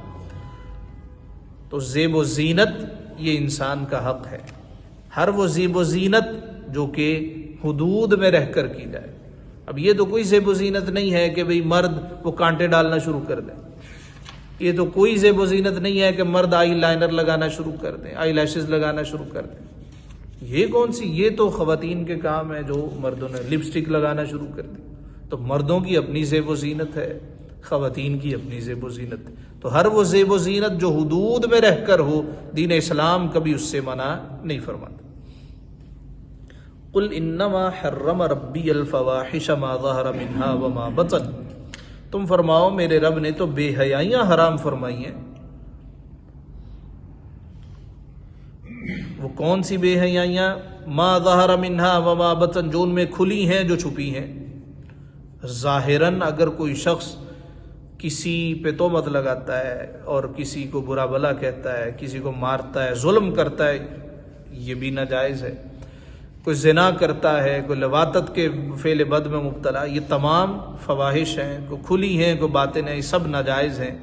تو زیب و زینت یہ انسان کا حق ہے، ہر وہ زیب و زینت جو کہ حدود میں رہ کر کی جائے. اب یہ تو کوئی زیب و زینت نہیں ہے کہ بھئی مرد وہ کانٹے ڈالنا شروع کر دیں، یہ تو کوئی زیب و زینت نہیں ہے کہ مرد آئی لائنر لگانا شروع کر دیں، آئی لیشز لگانا شروع کر دیں. یہ کون سی، یہ تو خواتین کے کام ہے جو مردوں نے لپسٹک لگانا شروع کر دی. تو مردوں کی اپنی زیب و زینت ہے، خواتین کی اپنی زیب و زینت ہے. تو ہر وہ زیب و زینت جو حدود میں رہ کر ہو، دین اسلام کبھی اس سے منع نہیں فرماتا. قل انما حرم ربی الفواحش ما ظہر منها وما بطن، تم فرماؤ میرے رب نے تو بے حیائیاں حرام فرمائی ہیں. وہ کون سی بے حیائیاں؟ ما ظہر منها وما بطن، جو ان میں کھلی ہیں جو چھپی ہیں. ظاہراً اگر کوئی شخص کسی پہ تہمت لگاتا ہے اور کسی کو برا بھلا کہتا ہے، کسی کو مارتا ہے، ظلم کرتا ہے، یہ بھی ناجائز ہے. کوئی زنا کرتا ہے، کوئی لواطت کے فعل بد میں مبتلا، یہ تمام فواحش ہیں، کوئی کھلی ہیں کوئی باطن ہیں، یہ سب ناجائز ہیں.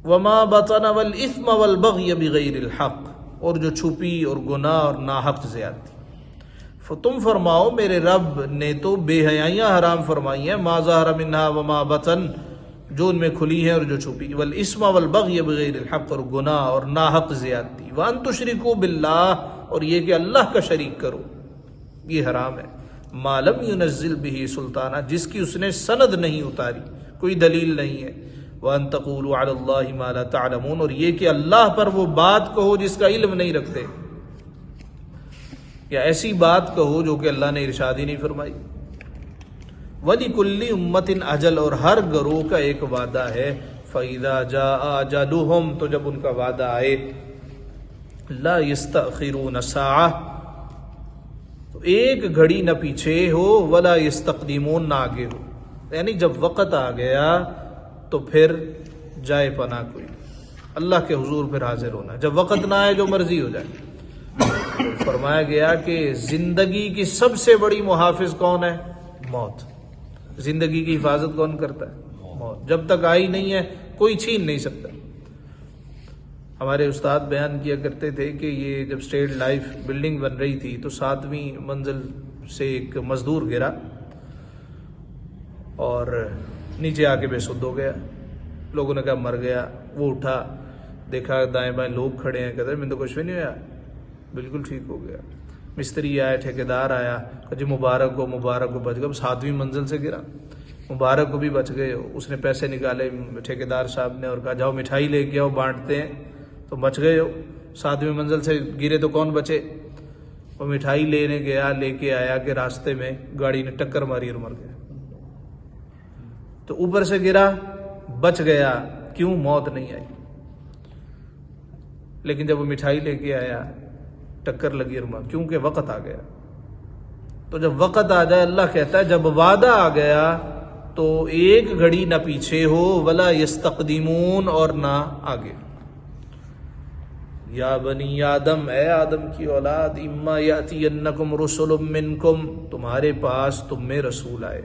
وما بطن والاثم والبغي بغیر الحق، اور جو چھپی اور گناہ اور ناحق زیادتی. تم فرماؤ میرے رب نے تو بے حیائیاں حرام فرمائی ہیں، ما ظہر منها وما بطن، جو ان میں کھلی ہیں اور جو چھپی، والاثم والبغي بغیر الحق، اور گناہ اور ناحق زیادتی. وان تشرکوا باللہ، اور یہ کہ اللہ کا شریک کرو، یہ حرام ہے. ما لم ينزل به سلطانہ، جس کی اس نے سند نہیں اتاری، کوئی دلیل نہیں ہے. وان تقولوا علی اللہ ما لا تعلمون، اور یہ کہ اللہ پر وہ بات کہو جس کا علم نہیں رکھتے، یا ایسی بات کہو جو کہ اللہ نے ارشاد ہی نہیں فرمائی. وَلِكُلِّ أُمَّةٍ اجل، اور ہر گروہ کا ایک وعدہ ہے. فَإِذَا جَاءَ أَجَلُهُمْ، تو جب ان کا وعدہ آئے، لا يستأخرون ساعة، تو ایک گھڑی نہ پیچھے ہو، ولا يستقدمون، نہ آگے ہو. یعنی جب وقت آ گیا تو پھر جائے پناہ کوئی، اللہ کے حضور پھر حاضر ہونا. جب وقت نہ آئے جو مرضی ہو جائے. فرمایا گیا کہ زندگی کی سب سے بڑی محافظ کون ہے؟ موت. زندگی کی حفاظت کون کرتا ہے؟ موت. جب تک آئی نہیں ہے کوئی چھین نہیں سکتا. ہمارے استاد بیان کیا کرتے تھے کہ یہ جب اسٹیٹ لائف بلڈنگ بن رہی تھی تو 7ویں منزل سے ایک مزدور گرا اور نیچے آ کے بے سدھ ہو گیا. لوگوں نے کہا مر گیا. وہ اٹھا، دیکھا دائیں بائیں لوگ کھڑے ہیں، کہتے ہیں میں تو کچھ بھی نہیں ہوا، بالکل ٹھیک ہو گیا. مستری آیا، ٹھیکیدار آیا، کہ جی مبارک ہو بچ گئے. 7ویں منزل سے گرا، مبارک کو بھی بچ گئے ہو. اس نے پیسے نکالے ٹھیکیدار صاحب نے اور کہا جاؤ مٹھائی لے کے آؤ بانٹتے ہیں، تو بچ گئے ہو. 7ویں منزل سے گرے تو کون بچے؟ وہ مٹھائی لینے گیا، لے کے آیا کہ راستے میں گاڑی نے ٹکر ماری اور مر گیا. تو اوپر سے گرا، بچ گیا، کیوں؟ موت نہیں آئی. لیکن جب وہ مٹھائی لے کے آیا ٹکر لگی اور مر، کیونکہ وقت آ گیا. تو جب وقت آ جائے، اللہ کہتا ہے جب وعدہ آ گیا تو ایک گھڑی نہ پیچھے ہو، ولا یستقدمون، اور نہ آگے. یا بنی آدم، اے آدم کی اولاد، اما یاتینکم رسل منکم، تمہارے پاس تم میں رسول آئے،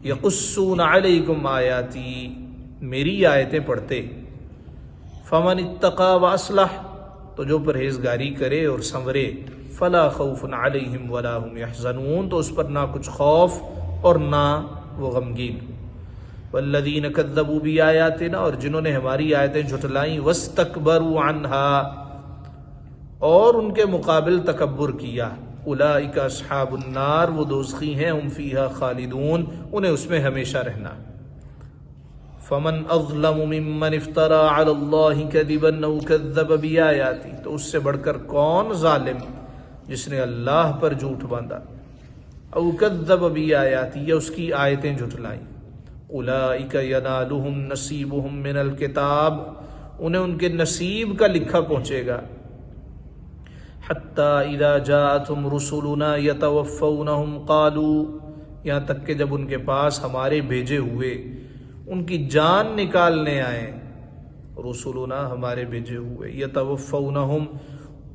یقصون علیکم آیاتی، میری آیتیں پڑھتے، فمن اتقی واصلح، تو جو پرہیزگاری کرے اور سنورے، فلا خوف علیہم ولا هم یحزنون، تو اس پر نہ کچھ خوف اور نہ وہ غمگین. والذین کذبوا بآیاتنا، اور جنہوں نے ہماری آیتیں جھٹلائیں، واستکبروا عنہا، اور ان کے مقابل تکبر کیا. اولئک اصحاب النار، وہ دوزخی ہیں، ہم فیہا خالدون، انہیں اس میں ہمیشہ رہنا۔ فمن اظلم ممن افترى علی اللہ کذبا او کذب بآیاتہ، تو اس سے بڑھ کر کون ظالم جس نے اللہ پر جھوٹ باندھا، او کذب بآیاتہ، یا اس کی آیتیں جھٹلائیں۔ اولئک ینالہم نصیبہم من الکتاب، انہیں ان کے نصیب کا لکھا پہنچے گا۔ حتی اذا جاءتہم رسلنا یتوفونہم قالوا، یہاں تک کہ جب ان کے پاس ہمارے بھیجے ہوئے ان کی جان نکالنے آئے، رسولنا ہمارے بھیجے ہوئے، یتوفونہم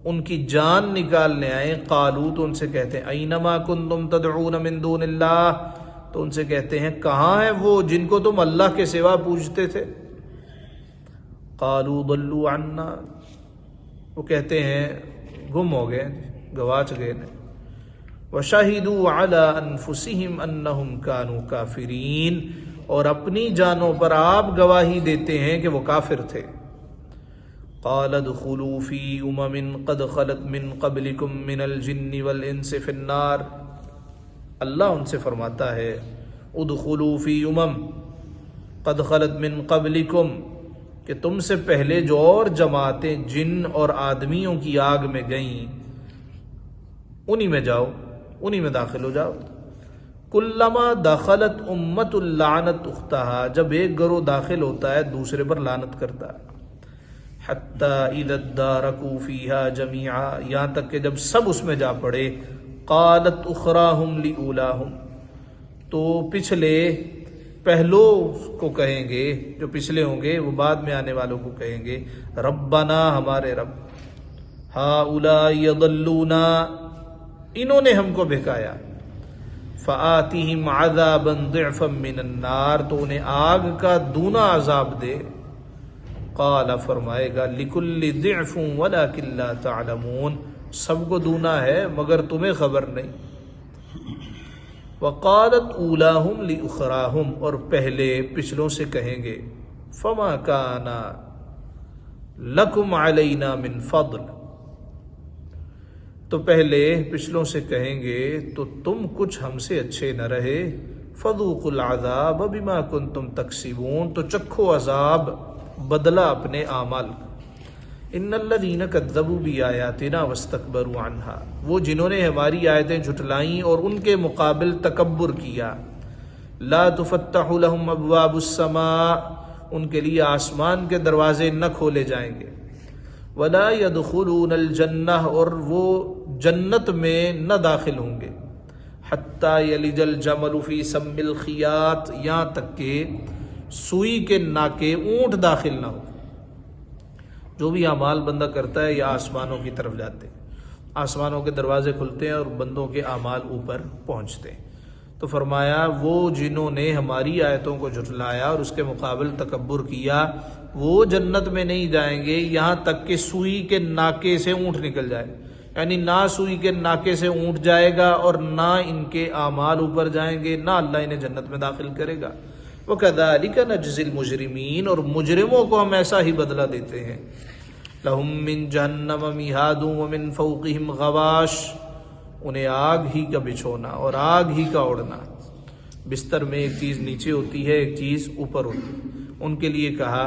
ان کی جان نکالنے آئے، قالوا تو ان سے کہتے ہیں اینما کنتم تدعون من دون اللہ، تو ان سے کہتے ہیں کہاں ہیں وہ جن کو تم اللہ کے سوا پوجتے تھے؟ قالوا ضلوا عنا، وہ کہتے ہیں گم ہو گئے، گواچ گئے۔ وشہدوا علی انفسہم انہم کانوا کافرین، اور اپنی جانوں پر آپ گواہی دیتے ہیں کہ وہ کافر تھے۔ قال ادخلوا فی امم قد خلت من قبلکم من الجن والانس فی النار، اللہ ان سے فرماتا ہے ادخلوا فی امم قد خلت من قبلکم، کہ تم سے پہلے جو اور جماعتیں جن اور آدمیوں کی آگ میں گئیں انہی میں جاؤ، انہی میں داخل ہو جاؤ۔ کلما دخلت امت اللعنت اختہا، جب ایک گروہ داخل ہوتا ہے دوسرے پر لعنت کرتا ہے۔ حتی اذا ادارکوا فیہا جمیعا، یہاں تک کہ جب سب اس میں جا پڑے، قالت اخراہم لأولاہم، تو پچھلے پہلو کو کہیں گے، جو پچھلے ہوں گے وہ بعد میں آنے والوں کو کہیں گے، ربنا ہمارے رب، ہؤلاء یضلونا، انہوں نے ہم کو بہکایا، فآتہم عذابا ضعفا من النار، تو انہیں آگ کا دونا عذاب دے۔ قال فرمائے گا لکل ضعف ولکن لا تعلمون، سب کو دونا ہے مگر تمہیں خبر نہیں۔ وقالت اولاہم لاخراہم، اور پہلے پچھلوں سے کہیں گے، فما کان لکم علینا من فضل، تو پہلے پچھلوں سے کہیں گے تو تم کچھ ہم سے اچھے نہ رہے، فذوقوا العذاب بما کنتم تکسبون، تو چکھو عذاب بدلہ اپنے اعمال کا۔ ان الذین کذبوا بآیاتنا واستکبروا عنہا، وہ جنہوں نے ہماری آیتیں جھٹلائیں اور ان کے مقابل تکبر کیا۔ لا تفتح لهم ابواب السماء، ان کے لیے آسمان کے دروازے نہ کھولے جائیں گے۔ ولا يدخلون الجنہ، اور وہ جنت میں نہ داخل ہوں گے۔ حتی یلج الجمل فی سم الخیاط، یہاں تک کہ سوئی کے ناکے اونٹ داخل نہ ہو۔ جو بھی اعمال بندہ کرتا ہے یا آسمانوں کی طرف جاتے ہیں، آسمانوں کے دروازے کھلتے ہیں اور بندوں کے اعمال اوپر پہنچتے ہیں۔ تو فرمایا وہ جنہوں نے ہماری آیتوں کو جھٹلایا اور اس کے مقابل تکبر کیا، وہ جنت میں نہیں جائیں گے یہاں تک کہ سوئی کے ناکے سے اونٹ نکل جائے، یعنی نہ سوئی کے ناکے سے اونٹ جائے گا اور نہ ان کے اعمال اوپر جائیں گے، نہ اللہ انہیں جنت میں داخل کرے گا۔ وَكَذَلِكَ نَجْزِي الْمُجْرِمِينَ، اور مجرموں کو ہم ایسا ہی بدلہ دیتے ہیں۔ لَهُم مِّن جَهَنَّمَ مِهَادٌ وَمِن فَوْقِهِمْ غَوَاشٌ، انہیں آگ ہی کا بچھونا اور آگ ہی کا اوڑھنا، بستر میں ایک چیز نیچے ہوتی ہے ایک چیز اوپر ہوتی ہے، ان کے لیے کہا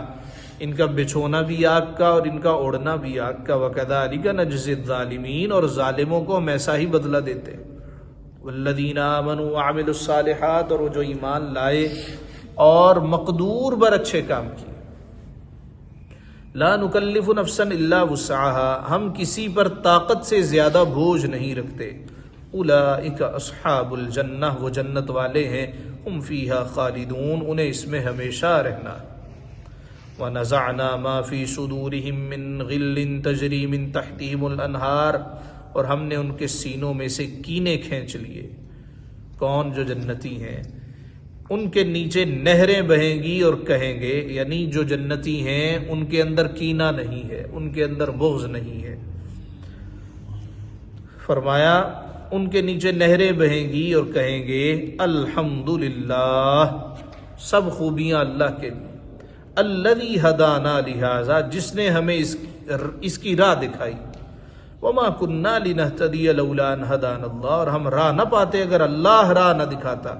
ان کا بچھونا بھی آگ کا اور ان کا اوڑھنا بھی آگ کا۔ وَكَذَلِكَ نَجْزِي الظَّالِمِينَ، اور ظالموں کو ہم ایسا ہی بدلہ دیتے ہیں۔ وَالَّذِينَ آمَنُوا وَعَمِلُوا الصَّالِحَاتِ، اور وہ جو ایمان لائے اور مقدور بر اچھے کام کیے۔ لا نکلف نفسا الا وسعها، ہم کسی پر طاقت سے زیادہ بوجھ نہیں رکھتے۔ اولئک اصحاب الجنہ، وہ جنت والے ہیں، ہم فیہا خالدون، انہیں اس میں ہمیشہ رہنا۔ ونزعنا ما فی صدورہم من غل تجری من تحتہم الانہار، اور ہم نے ان کے سینوں میں سے کینے کھینچ لیے۔ کون؟ جو جنتی ہیں، ان کے نیچے نہریں بہیں گی اور کہیں گے، یعنی جو جنتی ہیں ان کے اندر کینہ نہیں ہے، ان کے اندر بغض نہیں ہے۔ فرمایا ان کے نیچے نہریں بہیں گی اور کہیں گے الحمدللہ، سب خوبیاں اللہ کے لیے، الذی ہدانا لہذا، جس نے ہمیں اس کی راہ دکھائی، وما كنا لنهتدي لولا ان هدانا اللہ، اور ہم راہ نہ پاتے اگر اللہ راہ نہ دکھاتا۔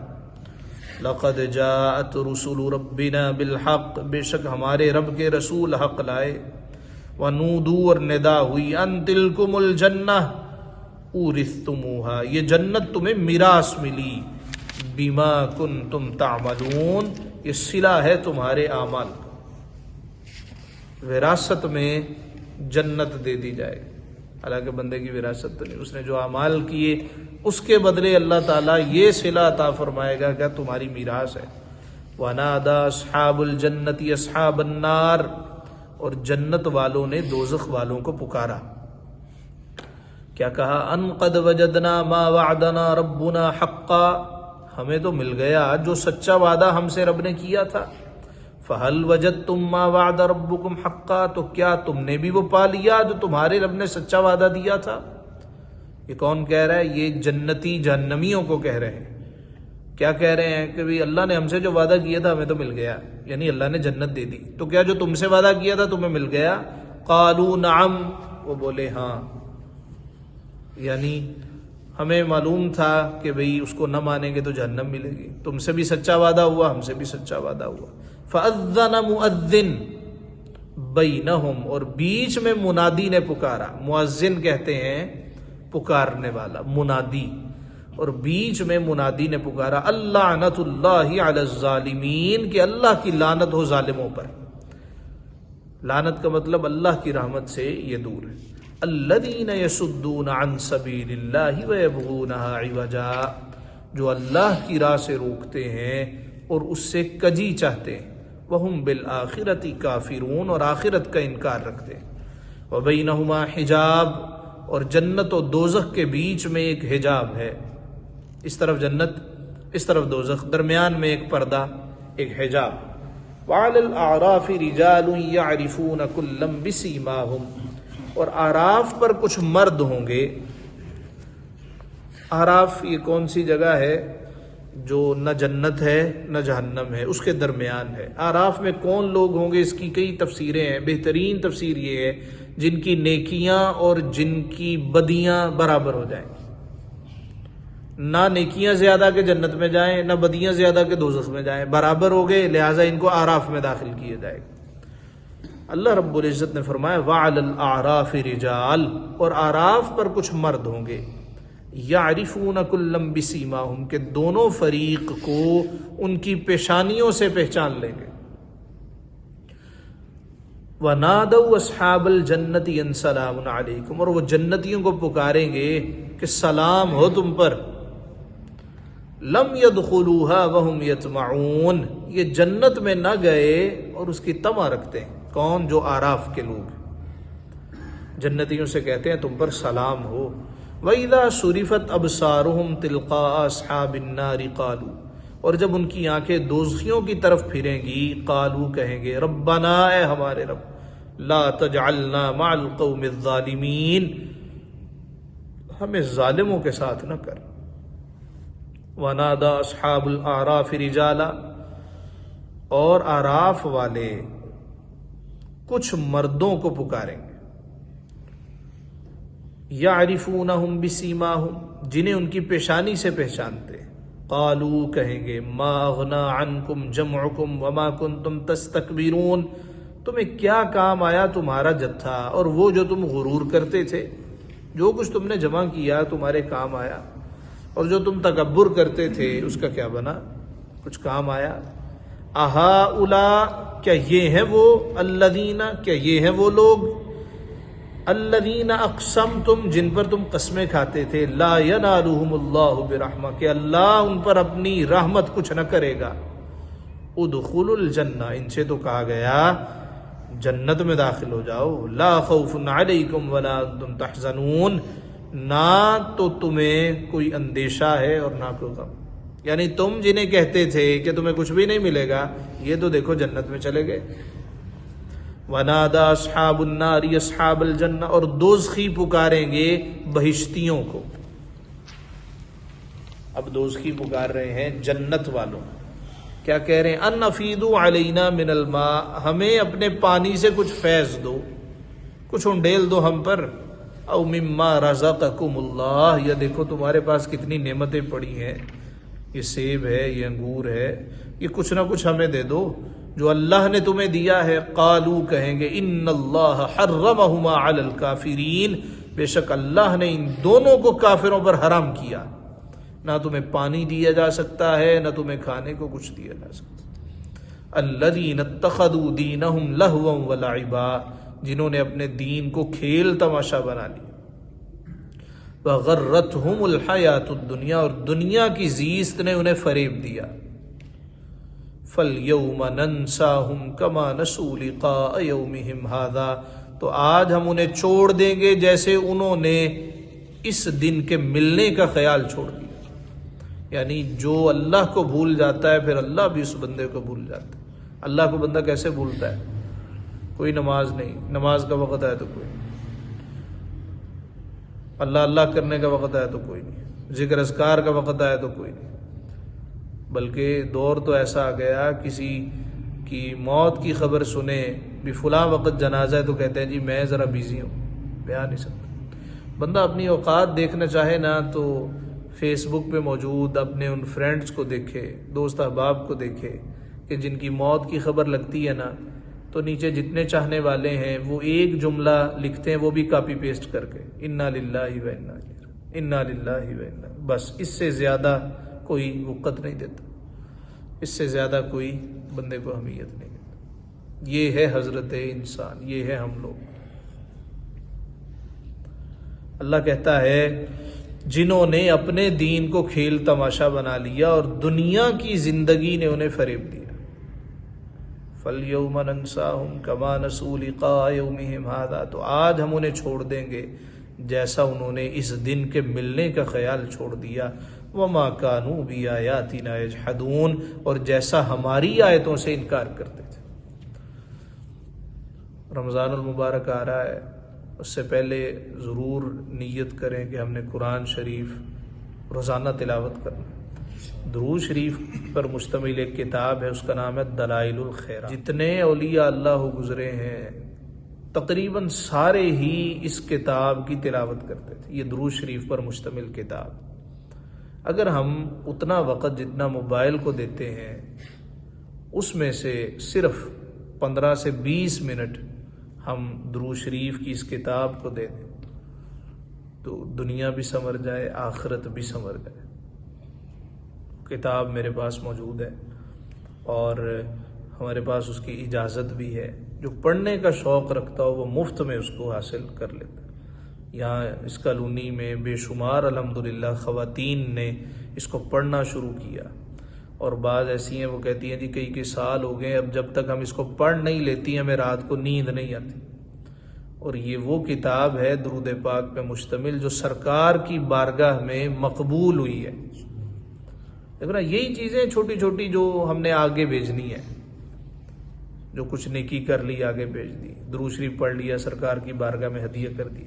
لقد جاءت رسل ربنا بالحق، بے شک ہمارے رب کے رسول حق لائے۔ ونودوا، اور ندا ہوئی، ان تلکم الجنہ اورثتموها، یہ جنت تمہیں میراث ملی، بما کنتم تعملون، یہ صلہ ہے تمہارے اعمال کا، وراثت میں جنت دے دی جائے گی۔ حالانکہ بندے کی وراثت تو نہیں، اس نے جو اعمال کیے اس کے بدلے اللہ تعالیٰ یہ صلہ عطا فرمائے گا کہ تمہاری میراث ہے۔ وَنَادَى أَصْحَابُ الْجَنَّةِ أَصْحَابَ النَّارِ، اور جنت والوں نے دوزخ والوں کو پکارا، کیا کہا؟ ان قد وجدنا ما وعدنا ربنا حقا، ہمیں تو مل گیا جو سچا وعدہ ہم سے رب نے کیا تھا۔ فہل وجدتم ما وعد ربکم حقا، تو کیا تم نے بھی وہ پا لیا جو تمہارے رب نے سچا وعدہ دیا تھا؟ یہ کون کہہ رہا ہے؟ یہ جنتی جہنمیوں کو کہہ رہے ہیں۔ کیا کہہ رہے ہیں کہ بھی اللہ نے ہم سے جو وعدہ کیا تھا ہمیں تو مل گیا، یعنی اللہ نے جنت دے دی، تو کیا جو تم سے وعدہ کیا تھا تمہیں مل گیا؟ قالوا نعم، وہ بولے ہاں، یعنی ہمیں معلوم تھا کہ بھئی اس کو نہ مانیں گے تو جہنم ملے گی، تم سے بھی سچا وعدہ ہوا، ہم سے بھی سچا وعدہ ہوا۔ فَأَذَّنَ مُؤَذِّنٌ بَيْنَهُمْ، اور بیچ میں منادی نے پکارا، مؤذن کہتے ہیں پکارنے والا، منادی، اور بیچ میں منادی نے پکارا، اللعنۃ اللہ علی الظالمین، کہ اللہ کی لعنت ہو ظالموں پر۔ لعنت کا مطلب اللہ کی رحمت سے یہ دور ہے۔ الذین یصدون عن سبیل اللہ ویبغونہا عوجا، جو اللہ کی راہ سے روکتے ہیں اور اس سے کجی چاہتے ہیں، وہم بالآخرۃ کافرون، اور آخرت کا انکار رکھتے ہیں۔ وبینہما حجاب، اور جنت و دوزخ کے بیچ میں ایک حجاب ہے، اس طرف جنت اس طرف دوزخ، درمیان میں ایک پردہ، ایک حجاب۔ وعلی الاعراف رجال یعرفون کلا بسیماہم، اور اعراف پر کچھ مرد ہوں گے۔ اعراف یہ کون سی جگہ ہے جو نہ جنت ہے نہ جہنم ہے، اس کے درمیان ہے۔ اعراف میں کون لوگ ہوں گے؟ اس کی کئی تفسیریں ہیں، بہترین تفسیر یہ ہے جن کی نیکیاں اور جن کی بدیاں برابر ہو جائیں، نہ نیکیاں زیادہ کہ جنت میں جائیں نہ بدیاں زیادہ کہ دوزخ میں جائیں، برابر ہو گئے، لہٰذا ان کو اعراف میں داخل کیا جائے گا۔ اللہ رب العزت نے فرمایا وعلی الاعراف رجال، اور اعراف پر کچھ مرد ہوں گے، یعرفون کلا بسیماہم، کہ دونوں فریق کو ان کی پیشانیوں سے پہچان لیں گے۔ وَنَادَوْا أَصْحَابَ الْجَنَّةِ أَنْ سَلَامٌ عَلَيْكُمْ، اور وہ جنتیوں کو پکاریں گے کہ سلام ہو تم پر۔ لَمْ يَدْخُلُوهَا وَهُمْ يَطْمَعُونَ، یہ جنت میں نہ گئے اور اس کی طمع رکھتے ہیں۔ کون؟ جو اعراف کے لوگ جنتیوں سے کہتے ہیں تم پر سلام ہو۔ وَإِذَا صُرِفَتْ أَبْصَارُهُمْ تِلْقَاءَ أَصْحَابِ النَّارِ قَالُوا، اور جب ان کی آنکھیں دوزخیوں کی طرف پھریں گی، قالو کہیں گے، ربنا، اے ہمارے رب، لا تجعلنا مع القوم الظالمین، ہمیں ظالموں کے ساتھ نہ کر۔ ونادى اصحاب الاعراف رجالا، اور اعراف والے کچھ مردوں کو پکاریں گے، یعرفونہم بسیماہم، جنہیں ان کی پیشانی سے پہچانتے، قالو کہیں گے، ما اغنا عنکم جمعکم وما کنتم تستکبرون، تمہیں کیا کام آیا تمہارا جتھا اور وہ جو تم غرور کرتے تھے، جو کچھ تم نے جمع کیا تمہارے کام آیا، اور جو تم تکبر کرتے تھے اس کا کیا بنا؟ کچھ کام آیا؟ اہؤلاء، کیا یہ ہیں وہ، الذین، کیا یہ ہیں وہ لوگ، الذین اقسمتم، جن پر تم قسمیں کھاتے تھے، لا ینالہم اللہ برحمہ، کہ اللہ ان پر اپنی رحمت کچھ نہ کرے گا، ادخلوا الجنہ، ان سے تو کہا گیا جنت میں داخل ہو جاؤ، لا خوف علیکم ولا انتم تحزنون، نہ تو تمہیں کوئی اندیشہ ہے اور نہ کوئی غم، یعنی تم جنہیں کہتے تھے کہ تمہیں کچھ بھی نہیں ملے گا، یہ تو دیکھو جنت میں چلے گئے۔ وَنَادَى أَصْحَابُ النَّارِ أَصْحَابَ الْجَنَّةِ، اور دوزخی پکاریں گے بہشتیوں کو۔ اب دوزخی پکار رہے ہیں جنت والوں، کیا کہہ رہے ہیں؟ ان افیدوا علینا من الماء، ہمیں اپنے پانی سے کچھ فیض دو، کچھ انڈیل دو ہم پر، او مما رزقکم اللہ، یا دیکھو تمہارے پاس کتنی نعمتیں پڑی ہیں، یہ سیب ہے، یہ انگور ہے، یہ کچھ نہ کچھ ہمیں دے دو جو اللہ نے تمہیں دیا ہے۔ قالو کہیں گے ان اللہ حرمہما علی الکافرین، بے شک اللہ نے ان دونوں کو کافروں پر حرام کیا، نہ تمہیں پانی دیا جا سکتا ہے، نہ تمہیں کھانے کو کچھ دیا جا سکتا۔ الذین اتخذوا دینہم لہوا ولعبا، جنہوں نے اپنے دین کو کھیل تماشا بنا لیا۔ وغرتہم الحیات الدنیا، اور دنیا کی زیست نے انہیں فریب دیا۔ فَالْيَوْمَ نَنْسَاهُمْ كَمَا نَسُوا لِقَاءَ يَوْمِهِمْ هَذَا، تو آج ہم انہیں چھوڑ دیں گے جیسے انہوں نے اس دن کے ملنے کا خیال چھوڑ دیا۔ یعنی جو اللہ کو بھول جاتا ہے پھر اللہ بھی اس بندے کو بھول جاتا ہے۔ اللہ کو بندہ کیسے بھولتا ہے؟ کوئی نماز نہیں، نماز کا وقت ہے تو کوئی نہیں، اللہ اللہ کرنے کا وقت ہے تو کوئی نہیں، ذکر اذکار کا وقت ہے تو کوئی نہیں، بلکہ دور تو ایسا آ گیا کسی کی موت کی خبر سنے بھی فلاں وقت جنازہ ہے تو کہتے ہیں جی میں ذرا بیزی ہوں، بیان نہیں سکتا۔ بندہ اپنی اوقات دیکھنا چاہے نا تو فیس بک پہ موجود اپنے ان فرینڈز کو دیکھے، دوست احباب کو دیکھے کہ جن کی موت کی خبر لگتی ہے نا تو نیچے جتنے چاہنے والے ہیں وہ ایک جملہ لکھتے ہیں، وہ بھی کاپی پیسٹ کر کے انا للہ و انا الیہ، انا للہ و انا، بس اس سے زیادہ کوئی وقت نہیں دیتا، اس سے زیادہ کوئی بندے کو اہمیت نہیں دیتا۔ یہ ہے حضرت انسان، یہ ہے ہم لوگ۔ اللہ کہتا ہے جنہوں نے اپنے دین کو کھیل تماشا بنا لیا اور دنیا کی زندگی نے انہیں فریب دیا۔ فَالْيَوْمَ نَنْسَاهُمْ كَمَا نَسُوا لِقَاءَ يَوْمِهِمْ هَذَا، تو آج ہم انہیں چھوڑ دیں گے جیسا انہوں نے اس دن کے ملنے کا خیال چھوڑ دیا۔ وَمَا كَانُوا بِآيَاتِنَا يَجْحَدُونَ، اور جیسا ہماری آیتوں سے انکار کرتے تھے۔ رمضان المبارک آ رہا ہے، اس سے پہلے ضرور نیت کریں کہ ہم نے قرآن شریف روزانہ تلاوت کرنا۔ درود شریف پر مشتمل ایک کتاب ہے، اس کا نام ہے دلائل الخیرات۔ جتنے اولیاء اللہ گزرے ہیں تقریباً سارے ہی اس کتاب کی تلاوت کرتے تھے۔ یہ درود شریف پر مشتمل کتاب، اگر ہم اتنا وقت جتنا موبائل کو دیتے ہیں اس میں سے صرف 15 سے 20 منٹ ہم درود شریف کی اس کتاب کو دے دیں تو دنیا بھی سنور جائے، آخرت بھی سنور جائے۔ کتاب میرے پاس موجود ہے اور ہمارے پاس اس کی اجازت بھی ہے، جو پڑھنے کا شوق رکھتا ہو وہ مفت میں اس کو حاصل کر لیتا ہے۔ یہاں اس کالونی میں بے شمار الحمدللہ خواتین نے اس کو پڑھنا شروع کیا، اور بعض ایسی ہیں وہ کہتی ہیں جی کئی سال ہو گئے، اب جب تک ہم اس کو پڑھ نہیں لیتی ہمیں رات کو نیند نہیں آتی۔ اور یہ وہ کتاب ہے درود پاک پہ مشتمل جو سرکار کی بارگاہ میں مقبول ہوئی ہے۔ لیکن یہی چیزیں چھوٹی چھوٹی جو ہم نے آگے بھیجنی ہے، جو کچھ نیکی کر لی آگے بھیج دی، درود شریف پڑھ لیا سرکار کی بارگاہ میں ہدیہ کر دی،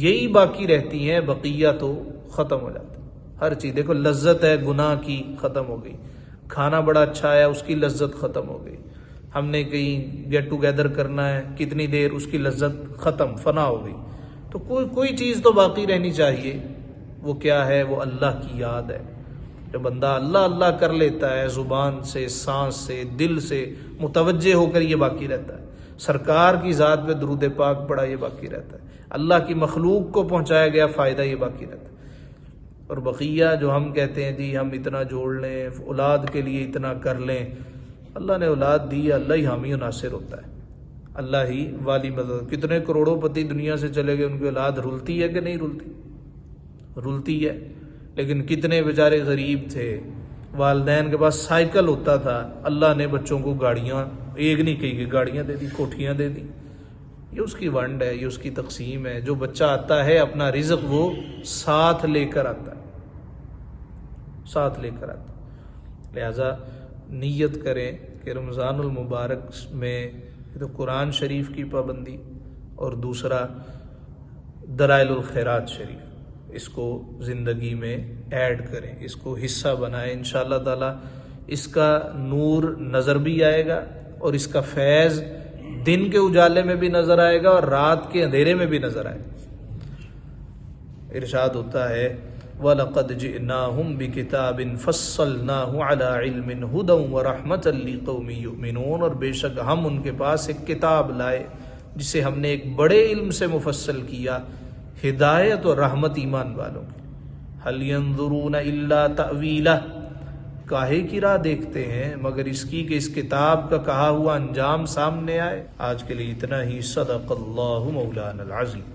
یہی باقی رہتی ہیں، بقیہ تو ختم ہو جاتا ہے۔ ہر چیز دیکھو، لذت ہے گناہ کی ختم ہو گئی، کھانا بڑا اچھا ہے اس کی لذت ختم ہو گئی، ہم نے کہیں گیٹ ٹوگیدر کرنا ہے کتنی دیر، اس کی لذت ختم، فنا ہو گئی۔ تو کوئی چیز تو باقی رہنی چاہیے، وہ کیا ہے؟ وہ اللہ کی یاد ہے۔ جو بندہ اللہ اللہ کر لیتا ہے زبان سے، سانس سے، دل سے متوجہ ہو کر، یہ باقی رہتا ہے۔ سرکار کی ذات پہ درود پاک پڑا، یہ باقی رہتا ہے۔ اللہ کی مخلوق کو پہنچایا گیا فائدہ، یہ باقی رہتا ہے۔ اور بقیہ جو ہم کہتے ہیں جی ہم اتنا جوڑ لیں، اولاد کے لیے اتنا کر لیں، اللہ نے اولاد دی، اللہ ہی حامی و ناصر ہوتا ہے، اللہ ہی والی مدد۔ کتنے کروڑوں پتی دنیا سے چلے گئے، ان کی اولاد رلتی ہے کہ نہیں رلتی؟ رلتی ہے۔ لیکن کتنے بیچارے غریب تھے، والدین کے پاس سائیکل ہوتا تھا، اللہ نے بچوں کو گاڑیاں، ایک نہیں کئی کہ گاڑیاں دے دی، کوٹھیاں دے دی۔ یہ اس کی ونڈ ہے، یہ اس کی تقسیم ہے۔ جو بچہ آتا ہے اپنا رزق وہ ساتھ لے کر آتا ہے، ساتھ لے کر آتا ہے۔ لہذا نیت کریں کہ رمضان المبارک میں تو قرآن شریف کی پابندی، اور دوسرا دلائل الخیرات شریف، اس کو زندگی میں ایڈ کریں، اس کو حصہ بنائیں۔ انشاءاللہ تعالی اس کا نور نظر بھی آئے گا، اور اس کا فیض دن کے اجالے میں بھی نظر آئے گا اور رات کے اندھیرے میں بھی نظر آئے گا۔ ارشاد ہوتا ہے وَلَقَدْ جِئْنَاهُمْ بِكِتَابٍ فَصَّلْنَاهُ عَلَىٰ عِلْمٍ هُدًى وَرَحْمَةً لِقَوْمٍ يُؤْمِنُونَ، اور بے شک ہم ان کے پاس ایک کتاب لائے جسے ہم نے ایک بڑے علم سے مفصل کیا، ہدایت اور رحمت ایمان والوں کی۔ هَلْ يَنظُرُونَ إِلَّا تَأْوِيلَهُ، کاہے کی راہ دیکھتے ہیں مگر اس کی کہ اس کتاب کا کہا ہوا انجام سامنے آئے۔ آج کے لیے اتنا ہی۔ صدق اللہ مولانا العظیم۔